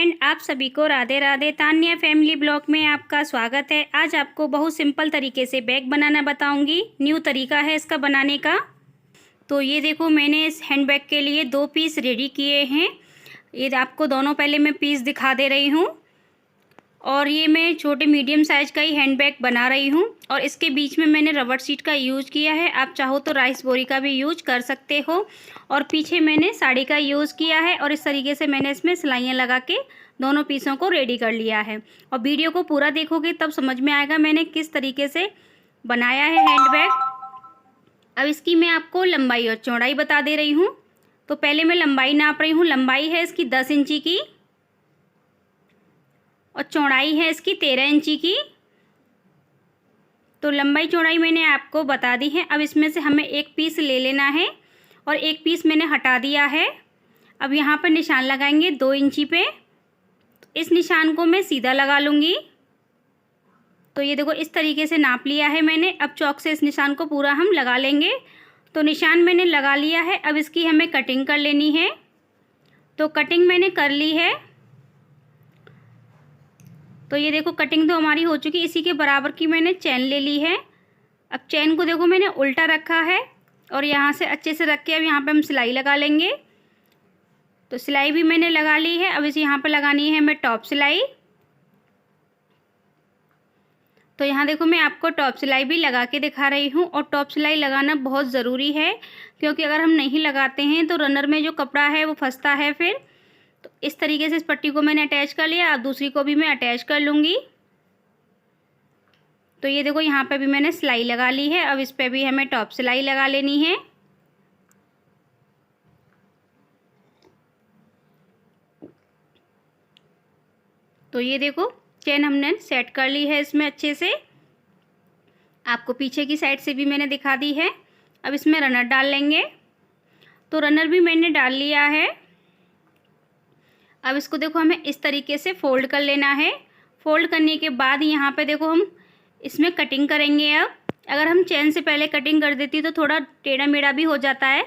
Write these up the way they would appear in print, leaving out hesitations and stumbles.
Friend, आप सभी को राधे राधे। तान्या फैमिली ब्लॉग में आपका स्वागत है। आज आपको बहुत सिंपल तरीके से बैग बनाना बताऊंगी। न्यू तरीका है इसका बनाने का। तो ये देखो, मैंने इस हैंडबैग के लिए 2 पीस रेडी किए हैं। ये आपको दोनों पहले मैं पीस दिखा दे रही हूँ। और ये मैं छोटे मीडियम साइज़ का ही हैंडबैग बना रही हूँ। और इसके बीच में मैंने रबर शीट का यूज़ किया है। आप चाहो तो राइस बोरी का भी यूज कर सकते हो। और पीछे मैंने साड़ी का यूज़ किया है। और इस तरीके से मैंने इसमें सिलाइयाँ लगा के दोनों पीसों को रेडी कर लिया है। और वीडियो को पूरा देखोगे तब समझ में आएगा मैंने किस तरीके से बनाया है हैंडबैग। अब इसकी मैं आपको लंबाई और चौड़ाई बता दे रही हूँ। तो पहले मैं लंबाई नाप रही हूँ। लंबाई है इसकी 10 इंची की और चौड़ाई है इसकी 13 इंची की। तो लंबाई चौड़ाई मैंने आपको बता दी है। अब इसमें से हमें एक पीस ले लेना है और एक पीस मैंने हटा दिया है। अब यहाँ पर निशान लगाएंगे 2 इंची पे। तो इस निशान को मैं सीधा लगा लूँगी। तो ये देखो, इस तरीके से नाप लिया है मैंने। अब चौक से इस निशान को पूरा हम लगा लेंगे। तो निशान मैंने लगा लिया है। अब इसकी हमें कटिंग कर लेनी है। तो कटिंग मैंने कर ली है। तो ये देखो, कटिंग तो हमारी हो चुकी। इसी के बराबर की मैंने चैन ले ली है। अब चैन को देखो मैंने उल्टा रखा है और यहाँ से अच्छे से रख के अब यहाँ पे हम सिलाई लगा लेंगे। तो सिलाई भी मैंने लगा ली है। अब इसे यहाँ पे लगानी है हमें टॉप सिलाई। तो यहाँ देखो, मैं आपको टॉप सिलाई भी लगा के दिखा रही हूँ। और टॉप सिलाई लगाना बहुत ज़रूरी है, क्योंकि अगर हम नहीं लगाते हैं तो रनर में जो कपड़ा है वो फंसता है फिर। तो इस तरीके से इस पट्टी को मैंने अटैच कर लिया। अब दूसरी को भी मैं अटैच कर लूँगी। तो ये देखो, यहाँ पे भी मैंने सिलाई लगा ली है। अब इस पे भी हमें टॉप सिलाई लगा लेनी है। तो ये देखो, चेन हमने सेट कर ली है इसमें अच्छे से। आपको पीछे की साइड से भी मैंने दिखा दी है। अब इसमें रनर डाल लेंगे। तो रनर भी मैंने डाल लिया है। अब इसको देखो, हमें इस तरीके से फोल्ड कर लेना है। फोल्ड करने के बाद यहाँ पे देखो, हम इसमें कटिंग करेंगे। अब अगर हम चेन से पहले कटिंग कर देती तो थोड़ा टेढ़ा मेढ़ा भी हो जाता है,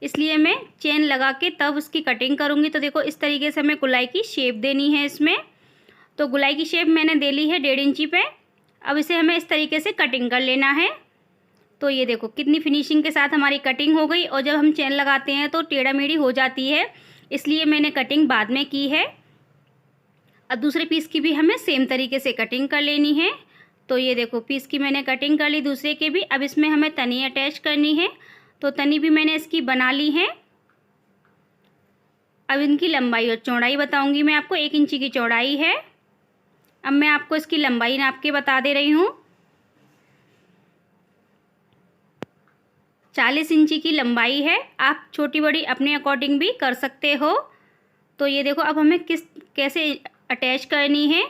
इसलिए मैं चेन लगा के तब उसकी कटिंग करूँगी। तो देखो, इस तरीके से हमें गोलाई की शेप देनी है इसमें। तो गोलाई की शेप मैंने दे ली है 1.5 इंची पे। अब इसे हमें इस तरीके से कटिंग कर लेना है। तो ये देखो, कितनी फिनिशिंग के साथ हमारी कटिंग हो गई। और जब हम चेन लगाते हैं तो टेढ़ा मेढ़ी हो जाती है, इसलिए मैंने कटिंग बाद में की है। अब दूसरे पीस की भी हमें सेम तरीके से कटिंग कर लेनी है। तो ये देखो, पीस की मैंने कटिंग कर ली दूसरे के भी। अब इसमें हमें तनी अटैच करनी है। तो तनी भी मैंने इसकी बना ली है। अब इनकी लंबाई और चौड़ाई बताऊंगी मैं आपको। 1 इंची की चौड़ाई है। अब मैं आपको इसकी लंबाई नाप के बता दे रही हूँ। 40 इंची की लंबाई है। आप छोटी बड़ी अपने अकॉर्डिंग भी कर सकते हो। तो ये देखो, अब हमें कैसे अटैच करनी है।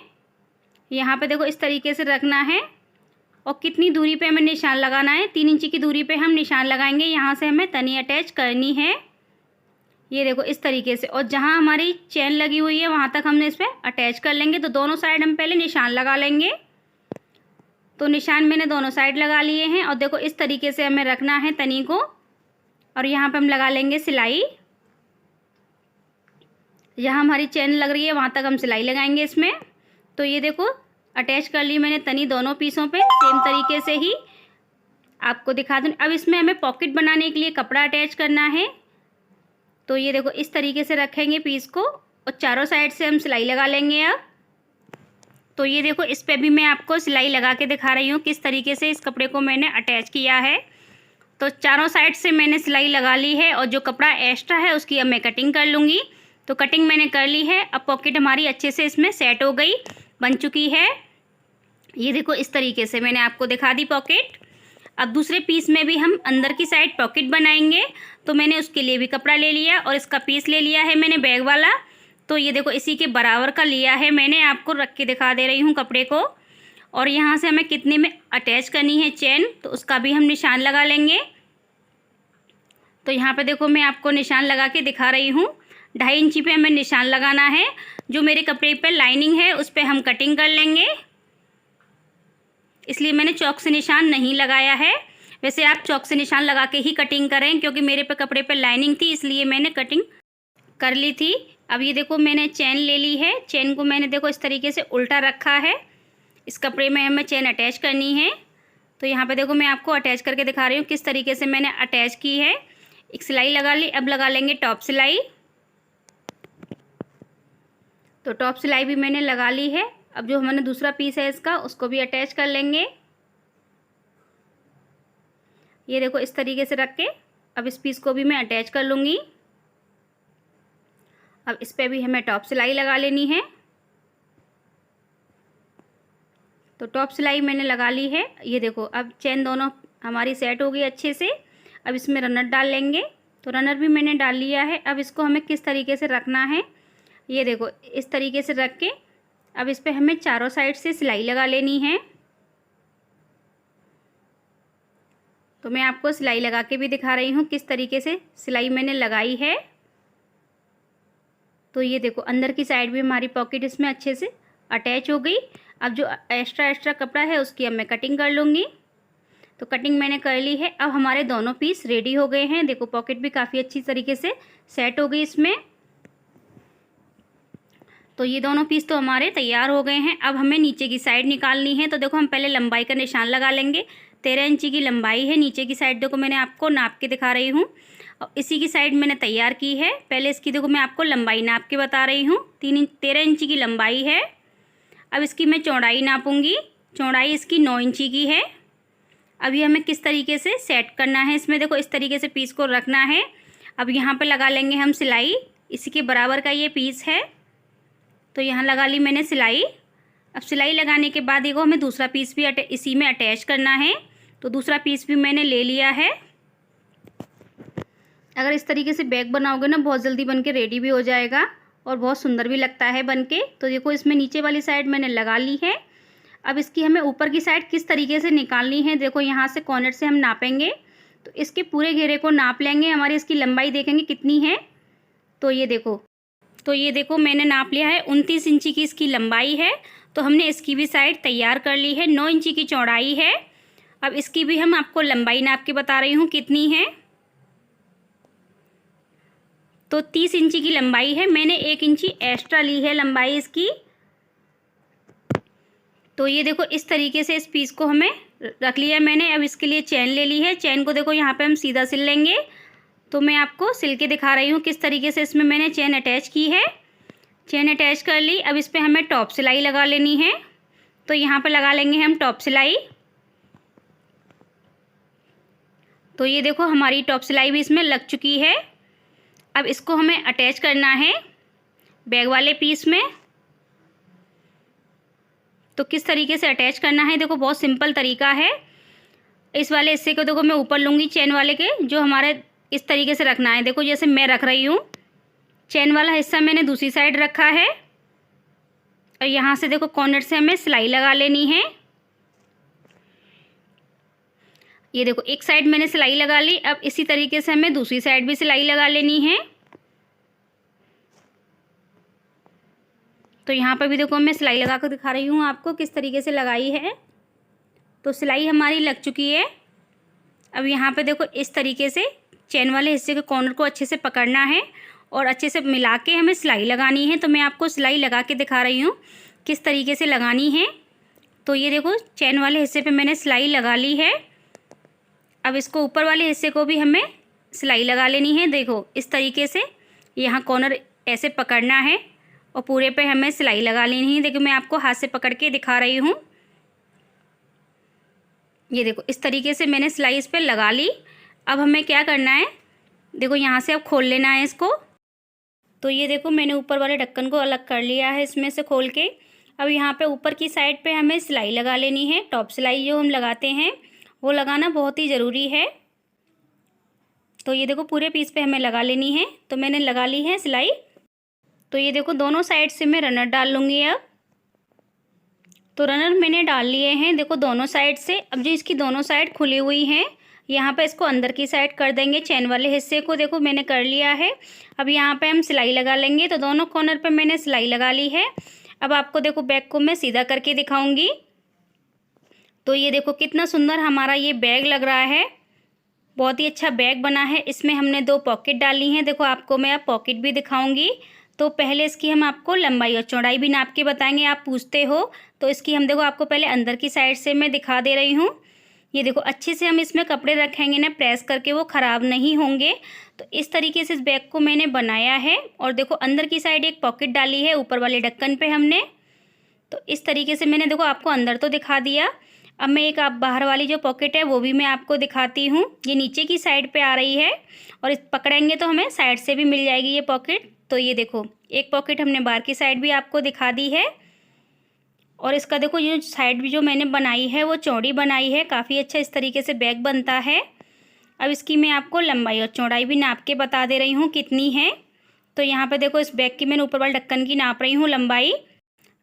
यहाँ पे देखो, इस तरीके से रखना है। और कितनी दूरी पे हमें निशान लगाना है, 3 इंची की दूरी पे हम निशान लगाएंगे। यहाँ से हमें तनी अटैच करनी है। ये देखो, इस तरीके से। और जहाँ हमारी चेन लगी हुई है वहाँ तक हमने इस पर अटैच कर लेंगे। तो दोनों साइड हम पहले निशान लगा लेंगे। तो निशान मैंने दोनों साइड लगा लिए हैं। और देखो, इस तरीके से हमें रखना है तनी को। और यहाँ पे हम लगा लेंगे सिलाई। जहाँ हमारी चेन लग रही है वहाँ तक हम सिलाई लगाएंगे इसमें। तो ये देखो, अटैच कर ली मैंने तनी दोनों पीसों पे सेम तरीके से ही। आपको दिखा दूँ। अब इसमें हमें पॉकेट बनाने के लिए कपड़ा अटैच करना है। तो ये देखो, इस तरीके से रखेंगे पीस को और चारों साइड से हम सिलाई लगा लेंगे। अब तो ये देखो, इस पे भी मैं आपको सिलाई लगा के दिखा रही हूँ किस तरीके से इस कपड़े को मैंने अटैच किया है। तो चारों साइड से मैंने सिलाई लगा ली है। और जो कपड़ा एक्स्ट्रा है उसकी अब मैं कटिंग कर लूँगी। तो कटिंग मैंने कर ली है। अब पॉकेट हमारी अच्छे से इसमें सेट हो गई, बन चुकी है। ये देखो, इस तरीके से मैंने आपको दिखा दी पॉकेट। अब दूसरे पीस में भी हम अंदर की साइड पॉकेट बनाएंगे। तो मैंने उसके लिए भी कपड़ा ले लिया और इसका पीस ले लिया है मैंने बैग वाला। तो ये देखो, इसी के बराबर का लिया है मैंने। आपको रख के दिखा दे रही हूँ कपड़े को। और यहाँ से हमें कितने में अटैच करनी है चेन, तो उसका भी हम निशान लगा लेंगे। तो यहाँ पे देखो, मैं आपको निशान लगा के दिखा रही हूँ। 2.5 इंची पे हमें निशान लगाना है। जो मेरे कपड़े पे लाइनिंग है उस पर हम कटिंग कर लेंगे, इसलिए मैंने चौक से निशान नहीं लगाया है। वैसे आप चौक से निशान लगा के ही कटिंग करें, क्योंकि मेरे पे कपड़े पे लाइनिंग थी इसलिए मैंने कटिंग कर ली थी। अब ये देखो मैंने चेन ले ली है। चेन को मैंने देखो इस तरीके से उल्टा रखा है। इस कपड़े में हमें चेन अटैच करनी है। तो यहाँ पे देखो मैं आपको अटैच करके दिखा रही हूँ किस तरीके से मैंने अटैच की है। एक सिलाई लगा ली। अब लगा लेंगे टॉप सिलाई। तो टॉप सिलाई भी मैंने लगा ली है। अब जो हमने दूसरा पीस है इसका, उसको भी अटैच कर लेंगे। ये देखो इस तरीके से रख के अब इस पीस को भी मैं अटैच कर लूँगी। अब इस पे भी हमें टॉप सिलाई लगा लेनी है। तो टॉप सिलाई मैंने लगा ली है। ये देखो अब चेन दोनों हमारी सेट हो गई अच्छे से। अब इसमें रनर डाल लेंगे। तो रनर भी मैंने डाल लिया है। अब इसको हमें किस तरीके से रखना है, ये देखो इस तरीके से रख के अब इस पे हमें चारों साइड से सिलाई लगा लेनी है। तो मैं आपको सिलाई लगा के भी दिखा रही हूँ किस तरीके से सिलाई मैंने लगाई है। तो ये देखो अंदर की साइड भी हमारी पॉकेट इसमें अच्छे से अटैच हो गई। अब जो एक्स्ट्रा कपड़ा है उसकी अब मैं कटिंग कर लूँगी। तो कटिंग मैंने कर ली है। अब हमारे दोनों पीस रेडी हो गए हैं। देखो पॉकेट भी काफ़ी अच्छी तरीके से सेट हो गई इसमें। तो ये दोनों पीस तो हमारे तैयार हो गए हैं। अब हमें नीचे की साइड निकालनी है। तो देखो हम पहले लंबाई का निशान लगा लेंगे। 13 इंची की लंबाई है। नीचे की साइड देखो मैंने आपको नाप के दिखा रही हूँ। और इसी की साइड मैंने तैयार की है। पहले इसकी देखो मैं आपको लंबाई नाप के बता रही हूँ। 13 इंची की लंबाई है। अब इसकी मैं चौड़ाई नापूंगी। चौड़ाई इसकी 9 इंची की है। अब ये हमें किस तरीके से सेट करना है, इसमें देखो इस तरीके से पीस को रखना है। अब यहाँ पे लगा लेंगे हम सिलाई। इसी के बराबर का ये पीस है। तो यहाँ लगा ली मैंने सिलाई। अब सिलाई लगाने के बाद देखो हमें दूसरा पीस भी इसी में अटैच करना है। तो दूसरा पीस भी मैंने ले लिया है। अगर इस तरीके से बैग बनाओगे ना, बहुत जल्दी बन के रेडी भी हो जाएगा और बहुत सुंदर भी लगता है बन के। तो देखो इसमें नीचे वाली साइड मैंने लगा ली है। अब इसकी हमें ऊपर की साइड किस तरीके से निकालनी है, देखो यहाँ से कॉर्नर से हम नापेंगे। तो इसके पूरे घेरे को नाप लेंगे। हमारी इसकी लंबाई देखेंगे कितनी है। तो ये देखो मैंने नाप लिया है। 29 इंची की इसकी लंबाई है। तो हमने इसकी भी साइड तैयार कर ली है। 9 इंची की चौड़ाई है। अब इसकी भी हम आपको लंबाई नाप के बता रही हूँ कितनी है। तो 30 इंची की लंबाई है। मैंने 1 इंची एक्स्ट्रा ली है लंबाई इसकी। तो ये देखो इस तरीके से इस पीस को हमें रख लिया मैंने। अब इसके लिए चेन ले ली है। चेन को देखो यहाँ पे हम सीधा सिल लेंगे। तो मैं आपको सिल के दिखा रही हूँ किस तरीके से इसमें मैंने चेन अटैच की है। चेन अटैच कर ली। अब इस पर हमें टॉप सिलाई लगा लेनी है। तो यहाँ पे लगा लेंगे हम टॉप सिलाई। तो ये देखो हमारी टॉप सिलाई भी इसमें लग चुकी है। अब इसको हमें अटैच करना है बैग वाले पीस में। तो किस तरीके से अटैच करना है, देखो बहुत सिंपल तरीका है। इस वाले हिस्से को देखो मैं ऊपर लूँगी चेन वाले के, जो हमारे इस तरीके से रखना है। देखो जैसे मैं रख रही हूँ। चेन वाला हिस्सा मैंने दूसरी साइड रखा है। और यहाँ से देखो कॉर्नर से हमें सिलाई लगा लेनी है। ये देखो एक साइड मैंने सिलाई लगा ली। अब इसी तरीके से हमें दूसरी साइड भी सिलाई लगा लेनी है। तो यहाँ पर भी देखो मैं सिलाई लगा कर दिखा रही हूँ आपको किस तरीके से लगाई है। तो सिलाई हमारी लग चुकी है। अब यहाँ पे देखो इस तरीके से चेन वाले हिस्से के कॉर्नर को अच्छे से पकड़ना है और अच्छे से मिला के हमें सिलाई लगानी है। तो मैं आपको सिलाई लगा के दिखा रही हूँ किस तरीके से लगानी है। तो ये देखो चेन वाले हिस्से पे मैंने सिलाई लगा ली है। अब इसको ऊपर वाले हिस्से को भी हमें सिलाई लगा लेनी है। देखो इस तरीके से यहाँ कॉर्नर ऐसे पकड़ना है और पूरे पे हमें सिलाई लगा लेनी है। देखो मैं आपको हाथ से पकड़ के दिखा रही हूँ। ये देखो इस तरीके से मैंने सिलाई इस पर लगा ली। अब हमें क्या करना है, देखो यहाँ से अब खोल लेना है इसको। तो ये देखो मैंने ऊपर वाले ढक्कन को अलग कर लिया है इसमें से खोल के। अब यहाँ पे ऊपर की साइड पे हमें सिलाई लगा लेनी है। टॉप सिलाई जो हम लगाते हैं वो लगाना बहुत ही ज़रूरी है। तो ये देखो पूरे पीस पे हमें लगा लेनी है। तो मैंने लगा ली है सिलाई। तो ये देखो दोनों साइड से मैं रनर डाल लूँगी अब। तो रनर मैंने डाल लिए हैं देखो दोनों साइड से। अब जो इसकी दोनों साइड खुली हुई हैं, यहाँ पे इसको अंदर की साइड कर देंगे। चैन वाले हिस्से को देखो मैंने कर लिया है। अब यहाँ पे हम सिलाई लगा लेंगे। तो दोनों कॉर्नर पे मैंने सिलाई लगा ली है। अब आपको देखो बैग को मैं सीधा करके दिखाऊंगी। तो ये देखो कितना सुंदर हमारा ये बैग लग रहा है। बहुत ही अच्छा बैग बना है। इसमें हमने 2 पॉकेट डाली हैं। देखो आपको मैं अब पॉकेट भी दिखाऊंगी। तो पहले इसकी हम आपको लंबाई और चौड़ाई भी नाप के बताएंगे। आप पूछते हो तो इसकी हम देखो आपको पहले अंदर की साइड से मैं दिखा दे रही हूँ। ये देखो अच्छे से हम इसमें कपड़े रखेंगे ना प्रेस करके, वो ख़राब नहीं होंगे। तो इस तरीके से इस बैग को मैंने बनाया है। और देखो अंदर की साइड एक पॉकेट डाली है ऊपर वाले ढक्कन पे हमने। तो इस तरीके से मैंने देखो आपको अंदर तो दिखा दिया। अब मैं एक आप बाहर वाली जो पॉकेट है वो भी मैं आपको दिखाती हूँ। ये नीचे की साइड पे आ रही है और इस पकड़ेंगे तो हमें साइड से भी मिल जाएगी ये पॉकेट। तो ये देखो एक पॉकेट हमने बाहर की साइड भी आपको दिखा दी है। और इसका देखो ये साइड भी जो मैंने बनाई है वो चौड़ी बनाई है। काफ़ी अच्छा इस तरीके से बैग बनता है। अब इसकी मैं आपको लंबाई और चौड़ाई भी नाप के बता दे रही हूँ कितनी है। तो यहाँ पे देखो इस बैग की मैंने ऊपर वाले ढक्कन की नाप रही हूँ लंबाई।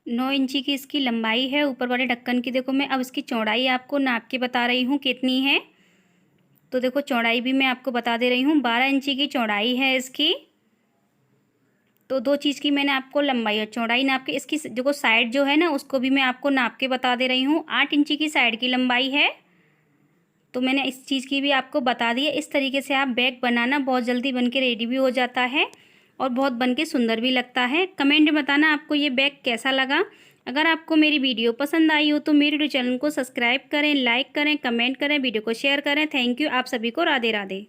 9 इंची की इसकी लंबाई है ऊपर वाले ढक्कन की। देखो मैं अब इसकी चौड़ाई आपको नाप के बता रही हूँ कितनी है। तो देखो चौड़ाई भी मैं आपको बता दे रही हूँ, 12 इंची की चौड़ाई है इसकी। तो दो चीज़ की मैंने आपको लंबाई और चौड़ाई नाप के, इसकी देखो साइड जो है ना उसको भी मैं आपको नाप के बता दे रही हूँ। 8 इंची की साइड की लंबाई है। तो मैंने इस चीज़ की भी आपको बता दी है। इस तरीके से आप बैग बनाना, बहुत जल्दी बन के रेडी भी हो जाता है और बहुत बन के सुंदर भी लगता है। कमेंट में बताना आपको ये बैग कैसा लगा। अगर आपको मेरी वीडियो पसंद आई हो तो मेरे यूट्यूब चैनल को सब्सक्राइब करें, लाइक करें, कमेंट करें, वीडियो को शेयर करें। Thank you. आप सभी को राधे राधे।